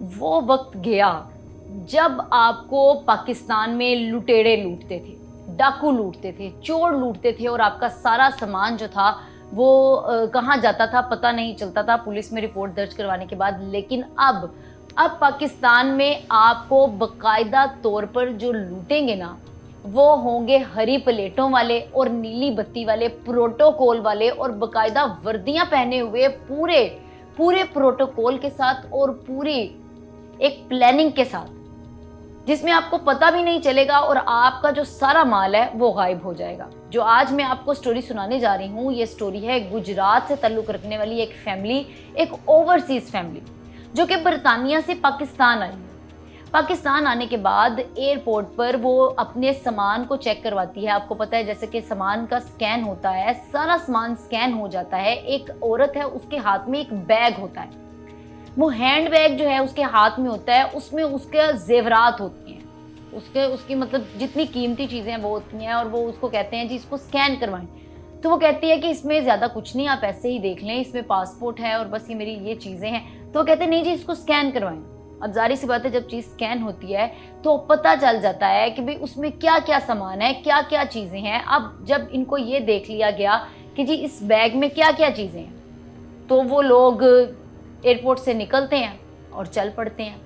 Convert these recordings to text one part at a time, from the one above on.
वो वक्त गया जब आपको पाकिस्तान में लुटेरे लूटते थे, डाकू लूटते थे, चोर लूटते थे और आपका सारा सामान जो था वो कहाँ जाता था पता नहीं चलता था पुलिस में रिपोर्ट दर्ज करवाने के बाद। लेकिन अब पाकिस्तान में आपको बकायदा तौर पर जो लूटेंगे ना, वो होंगे हरी प्लेटों वाले और नीली बत्ती वाले, प्रोटोकॉल वाले और बकायदा वर्दियां पहने हुए, पूरे पूरे प्रोटोकॉल के साथ और पूरी एक प्लानिंग के साथ, जिसमें आपको पता भी नहीं चलेगा और आपका जो सारा माल है वो गायब हो जाएगा। जो आज मैं आपको स्टोरी सुनाने जा रही हूँ, ये स्टोरी है गुजरात से ताल्लुक रखने वाली एक फैमिली, एक ओवरसीज फैमिली जो कि बरतानिया से पाकिस्तान आई। पाकिस्तान आने के बाद एयरपोर्ट पर वो अपने सामान को चेक करवाती है। आपको पता है जैसे कि सामान का स्कैन होता है, सारा सामान स्कैन हो जाता है। एक औरत है, उसके हाथ में एक बैग होता है, वो हैंड बैग जो है उसके हाथ में होता है, उसमें उसके जेवरात होती हैं, उसकी मतलब जितनी कीमती चीज़ें हैं वो होती हैं। और वो उसको कहते हैं जी इसको स्कैन करवाएं। तो वो कहती है कि इसमें ज़्यादा कुछ नहीं, आप ऐसे ही देख लें, इसमें पासपोर्ट है और बस ये मेरी ये चीज़ें हैं। तो वो कहते हैं नहीं जी इसको स्कैन करवाएं। अब जाहिर सी बात है जब चीज़ स्कैन होती है तो पता चल जाता है कि भाई उसमें क्या क्या सामान है, क्या क्या चीज़ें हैं। अब जब इनको ये देख लिया गया कि जी इस बैग में क्या क्या चीज़ें हैं, तो वो लोग एयरपोर्ट से निकलते हैं और चल पड़ते हैं।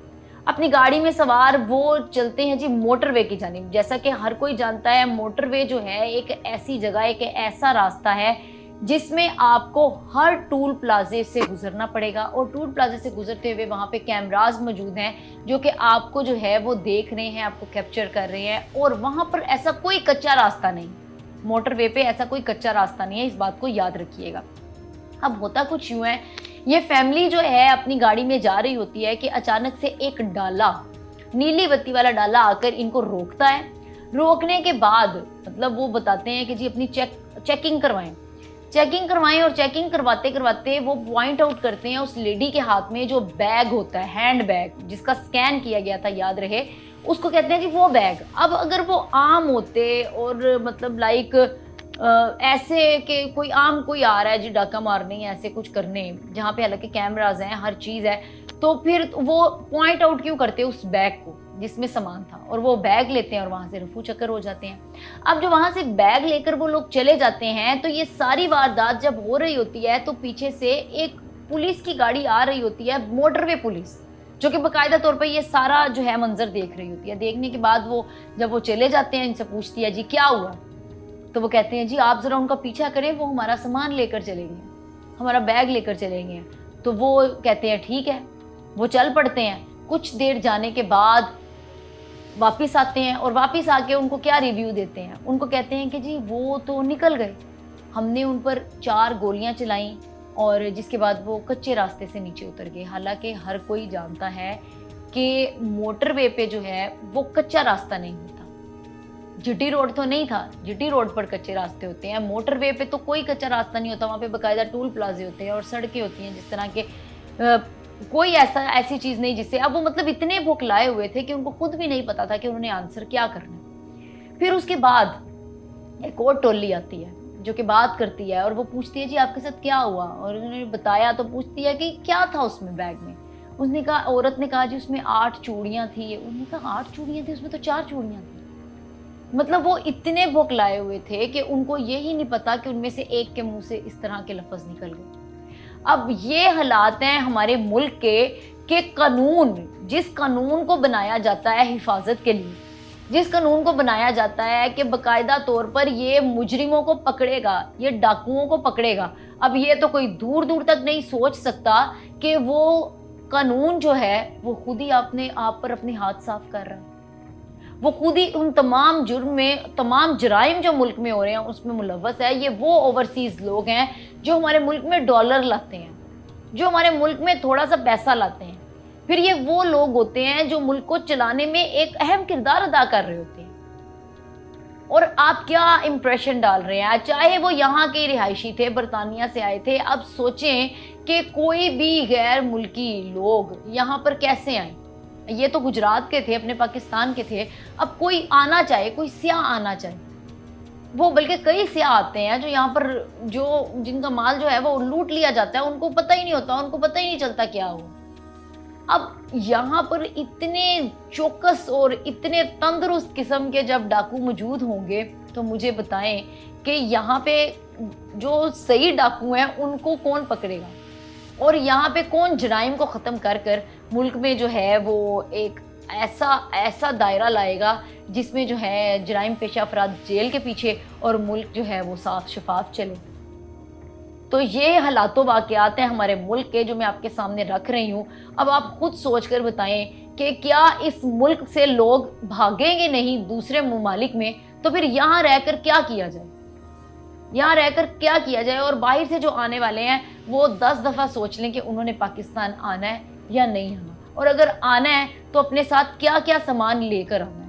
अपनी गाड़ी में सवार वो चलते हैं जी मोटरवे की जानिब। जैसा कि हर कोई जानता है मोटरवे जो है एक ऐसी जगह, एक ऐसा रास्ता है जिसमें आपको हर टूल प्लाजे से गुजरना पड़ेगा और टूल प्लाजे से गुजरते हुए वहाँ पे कैमराज मौजूद हैं जो कि आपको जो है वो देख रहे हैं, आपको कैप्चर कर रहे हैं। और वहाँ पर ऐसा कोई कच्चा रास्ता नहीं, मोटरवे पे ऐसा कोई कच्चा रास्ता नहीं है, इस बात को याद रखिएगा। अब होता कुछ यूँ है, ये फैमिली जो है अपनी गाड़ी में जा रही होती है कि अचानक से एक डाला, नीली बत्ती वाला डाला आकर इनको रोकता है। रोकने के बाद मतलब वो बताते हैं कि जी अपनी चेकिंग करवाएं और चेकिंग करवाते करवाते वो पॉइंट आउट करते हैं उस लेडी के हाथ में जो बैग होता है, हैंड बैग जिसका स्कैन किया गया था, याद रहे, उसको कहते हैं जी वो बैग। अब अगर वो आम होते और मतलब लाइक ऐसे कि कोई आ रहा है जी डाका मारने या ऐसे कुछ करने, जहाँ पे हालांकि कैमराज हैं, हर चीज़ है, तो फिर वो पॉइंट आउट क्यों करते उस बैग को जिसमें सामान था, और वो बैग लेते हैं और वहाँ से रफू चक्कर हो जाते हैं। अब जो वहाँ से बैग लेकर वो लोग चले जाते हैं, तो ये सारी वारदात जब हो रही होती है तो पीछे से एक पुलिस की गाड़ी आ रही होती है, मोटरवे पुलिस, जो कि बाकायदा तौर पर ये सारा जो है मंजर देख रही होती है। देखने के बाद वो जब वो चले जाते हैं, इनसे पूछती है जी क्या हुआ, तो वो कहते हैं जी आप ज़रा उनका पीछा करें, वो हमारा सामान लेकर चलेंगे, हमारा बैग लेकर चलेंगे। तो वो कहते हैं ठीक है, वो चल पड़ते हैं। कुछ देर जाने के बाद वापस आते हैं और वापस आके उनको क्या रिव्यू देते हैं, उनको कहते हैं कि जी वो तो निकल गए, हमने उन पर 4 गोलियां चलाई और जिसके बाद वो कच्चे रास्ते से नीचे उतर गए। हालांकि हर कोई जानता है कि मोटरवे पे जो है वो कच्चा रास्ता नहीं होता, जीटी रोड तो नहीं था, जीटी रोड पर कच्चे रास्ते होते हैं, मोटरवे पे तो कोई कच्चा रास्ता नहीं होता, वहाँ पे बाकायदा टूल प्लाजे होते हैं और सड़कें होती हैं जिस तरह के कोई ऐसी चीज़ नहीं जिससे। अब वो मतलब इतने भुखलाए हुए थे कि उनको खुद भी नहीं पता था कि उन्होंने आंसर क्या करना है। फिर उसके बाद एक और टोली आती है जो कि बात करती है और वो पूछती है जी आपके साथ क्या हुआ, और उन्होंने बताया तो पूछती है कि क्या था उसमें बैग में। उसने कहा, औरत ने कहा जी उसमें 8 चूड़ियाँ थी। उन्होंने कहा 8 चूड़ियाँ थी, उसमें तो 4 चूड़ियाँ थी। मतलब वो इतने भुखलाए हुए थे कि उनको यही नहीं पता कि उनमें से एक के मुंह से इस तरह के लफ्ज निकल गए। अब ये हालात हैं हमारे मुल्क के कि कानून, जिस कानून को बनाया जाता है हिफाजत के लिए, जिस कानून को बनाया जाता है कि बाकायदा तौर पर ये मुजरिमों को पकड़ेगा, ये डाकुओं को पकड़ेगा, अब ये तो कोई दूर दूर तक नहीं सोच सकता कि वो कानून जो है वो खुद ही अपने आप पर अपने हाथ साफ कर रहा है। वो खुद ही उन तमाम जुर्म में, तमाम जराइम जो मुल्क में हो रहे हैं उसमें मुलव्वस है। ये वो ओवरसीज लोग हैं जो हमारे मुल्क में डॉलर लाते हैं, जो हमारे मुल्क में थोड़ा सा पैसा लाते हैं। फिर ये वो लोग होते हैं जो मुल्क को चलाने में एक अहम किरदार अदा कर रहे होते हैं। और आप क्या इंप्रेशन डाल रहे हैं, चाहे वो यहाँ के रिहायशी थे, बरतानिया से आए थे। अब सोचें कि कोई भी गैर मुल्की लोग यहाँ पर कैसे आए। ये तो गुजरात के थे, अपने पाकिस्तान के थे। अब कोई आना चाहे, कोई सियाह आना चाहे, वो बल्कि कई सियाह आते हैं जो यहाँ पर जिनका माल जो है वो लूट लिया जाता है, उनको पता ही नहीं होता, उनको पता ही नहीं चलता क्या हो। अब यहाँ पर इतने चौकस और इतने तंदुरुस्त किस्म के जब डाकू मौजूद होंगे, तो मुझे बताएं कि यहाँ पे जो सही डाकू हैं उनको कौन पकड़ेगा, और यहाँ पे कौन जराइम को ख़त्म कर कर मुल्क में जो है वो एक ऐसा ऐसा दायरा लाएगा जिसमें जो है जराइम पेशा अफराद जेल के पीछे और मुल्क जो है वो साफ शफाफ चले। तो ये हालातों वाक़यात हैं हमारे मुल्क के जो मैं आपके सामने रख रही हूँ। अब आप खुद सोच कर बताएं कि क्या इस मुल्क से लोग भागेंगे नहीं दूसरे ममालिक में, तो फिर यहाँ रहकर क्या किया जाए, यहाँ रहकर क्या किया जाए। और बाहर से जो आने वाले हैं वो 10 दफ़ा सोच लें कि उन्होंने पाकिस्तान आना है या नहीं आना, और अगर आना है तो अपने साथ क्या क्या सामान लेकर आना है।